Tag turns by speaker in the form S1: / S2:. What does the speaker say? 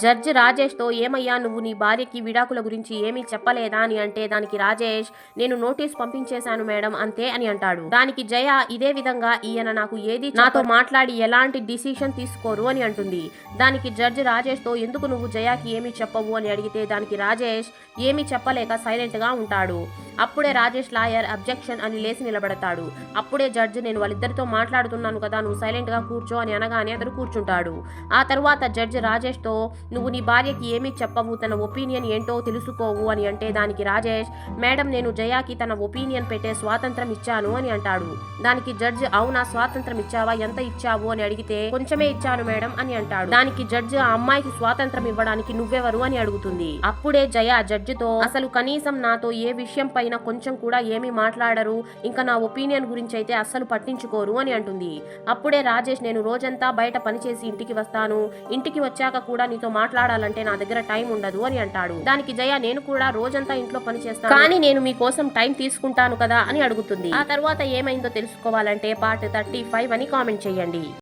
S1: Judge రాజేష్తో ఏమయ్యా నువ్వు నీ భార్యకి విడాకుల గురించి ఏమీ చెప్పలేదా అని అంటే దానికి రాజేష్ నేను నోటీస్ పంపించేశాను మేడం అంతే అని అంటాడు. దానికి జయ ఇదే విధంగా ఈయన నాకు ఏది నాతో మాట్లాడి ఎలాంటి డిసిషన్ తీసుకోరు అని అంటుంది. దానికి జడ్జి రాజేష్తో ఎందుకు నువ్వు జయకి ఏమీ చెప్పవు అని అడిగితే దానికి రాజేష్ ఏమీ చెప్పలేక సైలెంట్ గా ఉంటాడు. అప్పుడే రాజేష్ లాయర్ అబ్జెక్షన్ అని లేచి నిలబడతాడు. అప్పుడే జడ్జి నేను వాళ్ళిద్దరితో మాట్లాడుతున్నాను కదా నువ్వు సైలెంట్ గా కూర్చో అని అనగానే అతను కూర్చుంటాడు. ఆ తర్వాత జడ్జి రాజేష్ తో నువ్వు నీ భార్యకి ఏమీ చెప్పవు తన ఒపీనియన్ ఏంటో తెలుసుకోవు అని అంటే దానికి రాజేష్ మేడం నేను జయాకి తన ఒపీనియన్ పెట్టే స్వాతంత్రం ఇచ్చాను అని అంటాడు. దానికి జడ్జి అవునా స్వాతంత్రం ఇచ్చావా ఎంత ఇచ్చావు అని అడిగితే కొంచెమే ఇచ్చాను మేడం అని అంటాడు. దానికి జడ్జి ఆ అమ్మాయికి స్వాతంత్రం ఇవ్వడానికి నువ్వెవరు అని అడుగుతుంది. అప్పుడే జయ జడ్జితో అసలు కనీసం నాతో ఏ విషయం పైన కొంచెం కూడా ఏమీ మాట్లాడరు ఇంకా నా ఒపీనియన్ గురించి అయితే అస్సలు పట్టించుకోరు అని అంటుంది. అప్పుడే రాజేష్ నేను రోజంతా బయట పనిచేసి ఇంటికి వస్తాను ఇంటికి వచ్చాక కూడా నీతో మాట్లాడాలంటే నా దగ్గర టైం ఉండదు అని అంటాడు. దానికి జయ నేను కూడా రోజంతా ఇంట్లో పని చేస్తాను కానీ నేను మీకోసం టైం తీసుకుంటాను కదా అని అడుగుతుంది. ఆ తర్వాత ఏమైందో తెలుసుకోవాలంటే పార్ట్ 35 అని కామెంట్ చేయండి.